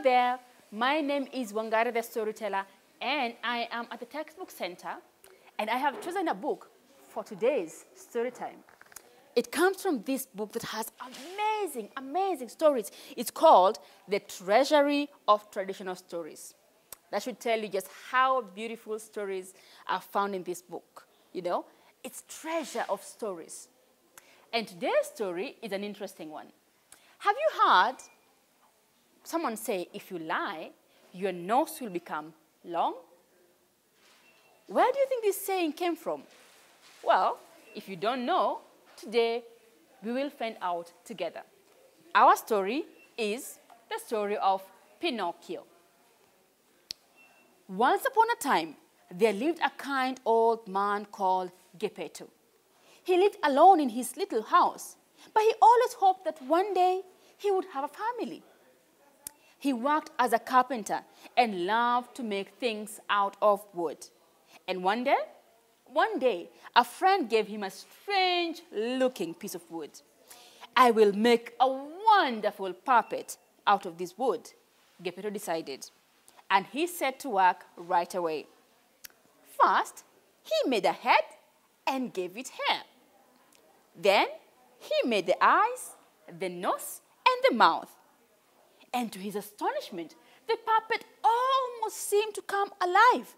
there, my name is Wangari the Storyteller, and I am at the Textbook Center, and I have chosen a book for today's story time. It comes from this book that has amazing, amazing stories. It's called The Treasury of Traditional Stories. That should tell you just how beautiful stories are found in this book. You know, it's treasure of stories. And today's story is an interesting one. Have you heard someone say, if you lie, your nose will become long? Where do you think this saying came from? Well, if you don't know, today we will find out together. Our story is the story of Pinocchio. Once upon a time, there lived a kind old man called Geppetto. He lived alone in his little house, but he always hoped that one day he would have a family. He worked as a carpenter and loved to make things out of wood. And one day, a friend gave him a strange-looking piece of wood. "I will make a wonderful puppet out of this wood," Geppetto decided. And he set to work right away. First, he made a head and gave it hair. Then, he made the eyes, the nose, and the mouth. And to his astonishment, the puppet almost seemed to come alive.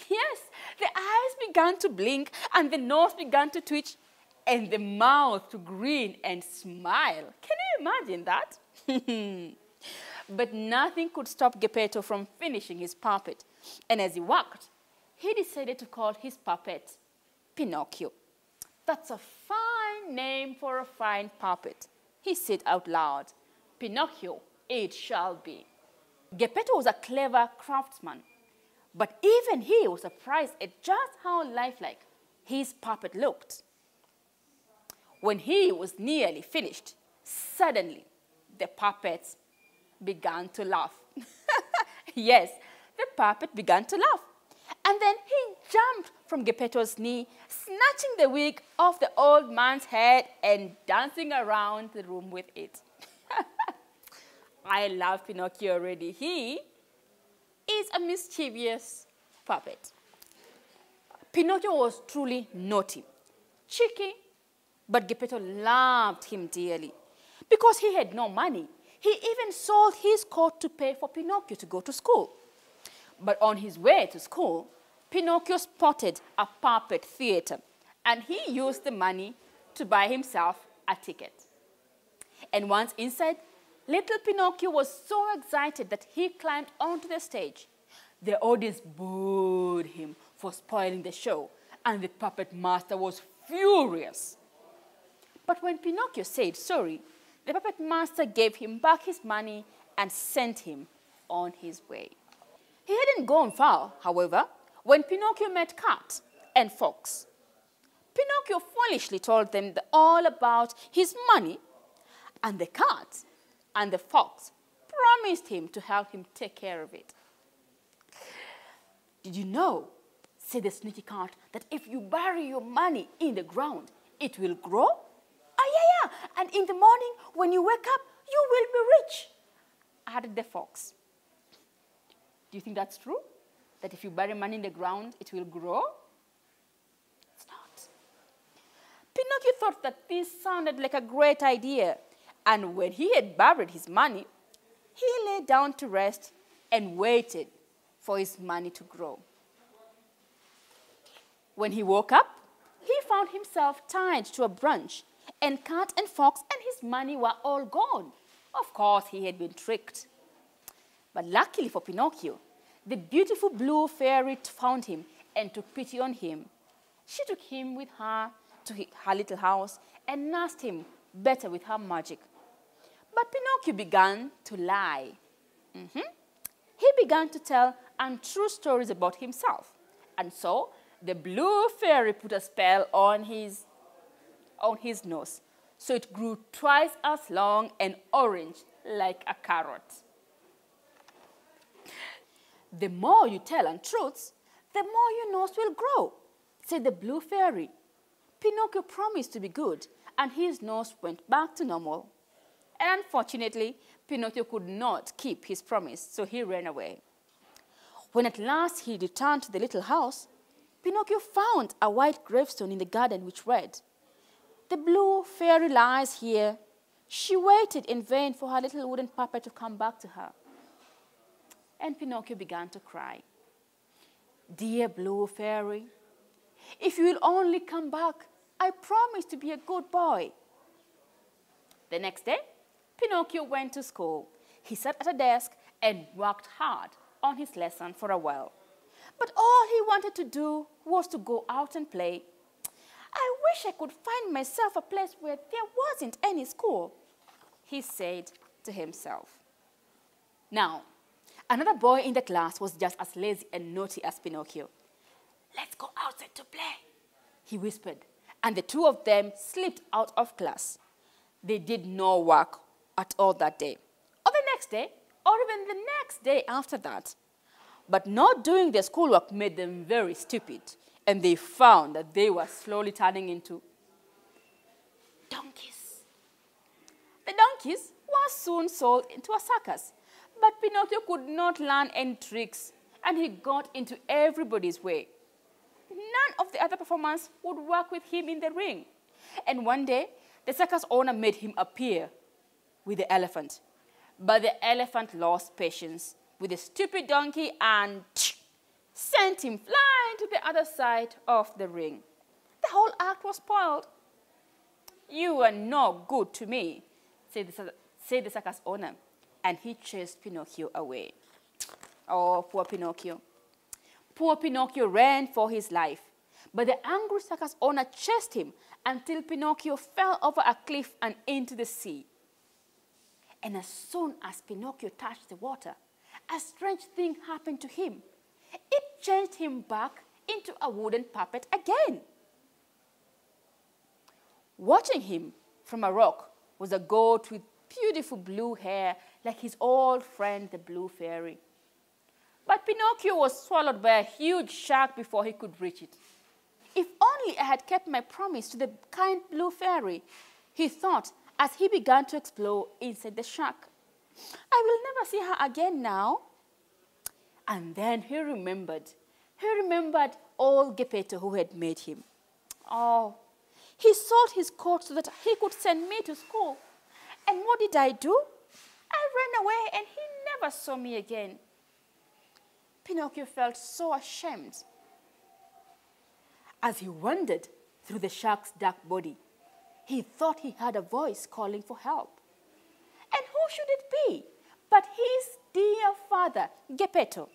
Yes, the eyes began to blink, and the nose began to twitch, and the mouth to grin and smile. Can you imagine that? But nothing could stop Geppetto from finishing his puppet. And as he worked, he decided to call his puppet Pinocchio. "That's a fine name for a fine puppet," he said out loud. "Pinocchio it shall be." Geppetto was a clever craftsman, but even he was surprised at just how lifelike his puppet looked. When he was nearly finished, suddenly the puppet began to laugh. Yes, the puppet began to laugh. And then he jumped from Geppetto's knee, snatching the wig off the old man's head and dancing around the room with it. I love Pinocchio already. He is a mischievous puppet. Pinocchio was truly naughty, cheeky, but Geppetto loved him dearly. Because he had no money, he even sold his coat to pay for Pinocchio to go to school. But on his way to school, Pinocchio spotted a puppet theater, and he used the money to buy himself a ticket. And once inside, little Pinocchio was so excited that he climbed onto the stage. The audience booed him for spoiling the show, and the puppet master was furious. But when Pinocchio said sorry, the puppet master gave him back his money and sent him on his way. He hadn't gone far, however, when Pinocchio met Cat and Fox. Pinocchio foolishly told them all about his money, and the cat and the fox promised him to help him take care of it. "Did you know," said the sneaky cat, "that if you bury your money in the ground, it will grow?" "Ah, yeah, and in the morning when you wake up, you will be rich," added the fox. Do you think that's true? That if you bury money in the ground, it will grow? It's not. Pinocchio thought that this sounded like a great idea, and when he had buried his money, he lay down to rest and waited for his money to grow. When he woke up, he found himself tied to a branch, and Cat and Fox and his money were all gone. Of course, he had been tricked. But luckily for Pinocchio, the beautiful blue fairy found him and took pity on him. She took him with her to her little house and nursed him better with her magic. But Pinocchio began to lie. He began to tell untrue stories about himself. And so the blue fairy put a spell on his nose, so it grew twice as long and orange like a carrot. "The more you tell untruths, the more your nose will grow," said the blue fairy. Pinocchio promised to be good, and his nose went back to normal. And unfortunately, Pinocchio could not keep his promise, so he ran away. When at last he returned to the little house, Pinocchio found a white gravestone in the garden which read, "The blue fairy lies here. She waited in vain for her little wooden puppet to come back to her." And Pinocchio began to cry. "Dear blue fairy, if you will only come back, I promise to be a good boy." The next day, Pinocchio went to school. He sat at a desk and worked hard on his lesson for a while. But all he wanted to do was to go out and play. "I wish I could find myself a place where there wasn't any school," he said to himself. Now, another boy in the class was just as lazy and naughty as Pinocchio. "Let's go outside to play," he whispered, and the two of them slipped out of class. They did no work at all that day, or the next day, or even the next day after that. But not doing their schoolwork made them very stupid, and they found that they were slowly turning into donkeys. The donkeys were soon sold into a circus, but Pinocchio could not learn any tricks, and he got into everybody's way. None of the other performers would work with him in the ring. And one day, the circus owner made him appear with the elephant. But the elephant lost patience with the stupid donkey and sent him flying to the other side of the ring. The whole act was spoiled. "You are no good to me," said the circus owner, and he chased Pinocchio away. Oh, poor Pinocchio. Poor Pinocchio ran for his life, but the angry circus owner chased him until Pinocchio fell over a cliff and into the sea. And as soon as Pinocchio touched the water, a strange thing happened to him. It changed him back into a wooden puppet again. Watching him from a rock was a goat with beautiful blue hair like his old friend the blue fairy. But Pinocchio was swallowed by a huge shark before he could reach it. "If only I had kept my promise to the kind blue fairy," he thought as he began to explore inside the shark. "I will never see her again now." And then he remembered old Geppetto who had made him. Oh, he sold his coat so that he could send me to school. And what did I do? I ran away and he never saw me again. Pinocchio felt so ashamed. As he wandered through the shark's dark body, he thought he heard a voice calling for help. And who should it be but his dear father, Geppetto?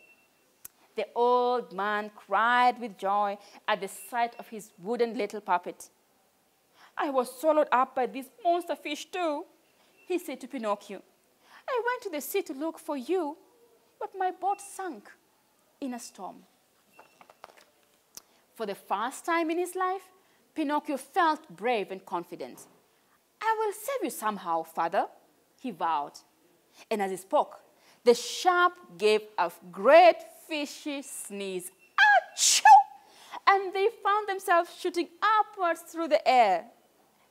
The old man cried with joy at the sight of his wooden little puppet. "I was swallowed up by this monster fish too," he said to Pinocchio. "I went to the sea to look for you, but my boat sank in a storm." For the first time in his life, Pinocchio felt brave and confident. "I will save you somehow, father," he vowed. And as he spoke, the shark gave a great fishy sneeze. Achoo! And they found themselves shooting upwards through the air.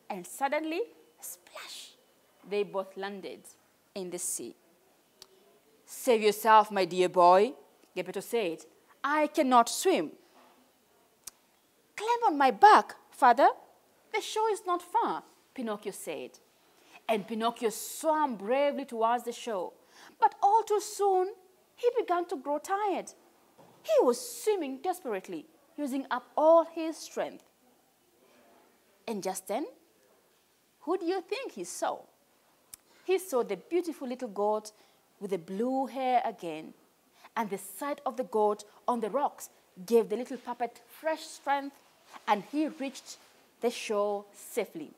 And suddenly, splash, they both landed in the sea. "Save yourself, my dear boy," Geppetto said. "I cannot swim." "Climb on my back, father. The shore is not far," Pinocchio said. And Pinocchio swam bravely towards the shore. But all too soon, he began to grow tired. He was swimming desperately, using up all his strength. And just then, who do you think he saw? He saw the beautiful little goat with the blue hair again. And the sight of the goat on the rocks gave the little puppet fresh strength, and he reached the shore safely,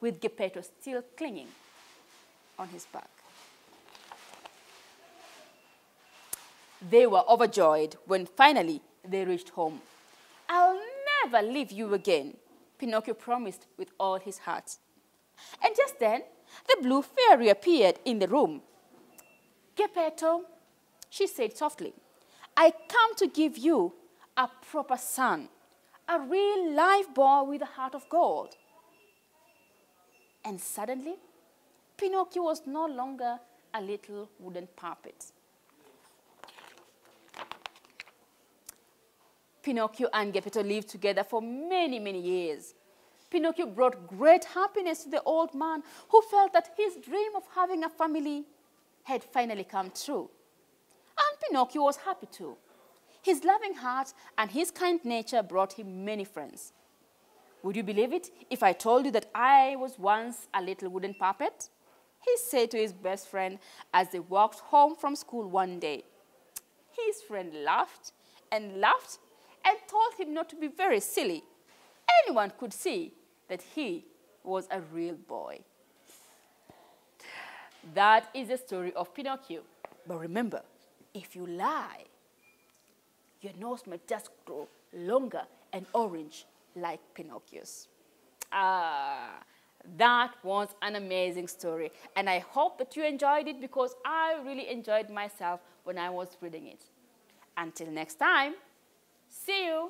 with Geppetto still clinging on his back. They were overjoyed when finally they reached home. "I'll never leave you again," Pinocchio promised with all his heart. And just then, the blue fairy appeared in the room. "Geppetto," she said softly, "I come to give you a proper son, a real live boy with a heart of gold." And suddenly, Pinocchio was no longer a little wooden puppet. Pinocchio and Geppetto lived together for many, many years. Pinocchio brought great happiness to the old man, who felt that his dream of having a family had finally come true. And Pinocchio was happy too. His loving heart and his kind nature brought him many friends. Would you believe it if I told you that I was once a little wooden puppet? He said to his best friend as they walked home from school one day. His friend laughed and laughed and told him not to be very silly. Anyone could see that he was a real boy. That is the story of Pinocchio. But remember, if you lie, your nose might just grow longer and orange like Pinocchio's. That was an amazing story, and I hope that you enjoyed it, because I really enjoyed myself when I was reading it. Until next time, see you.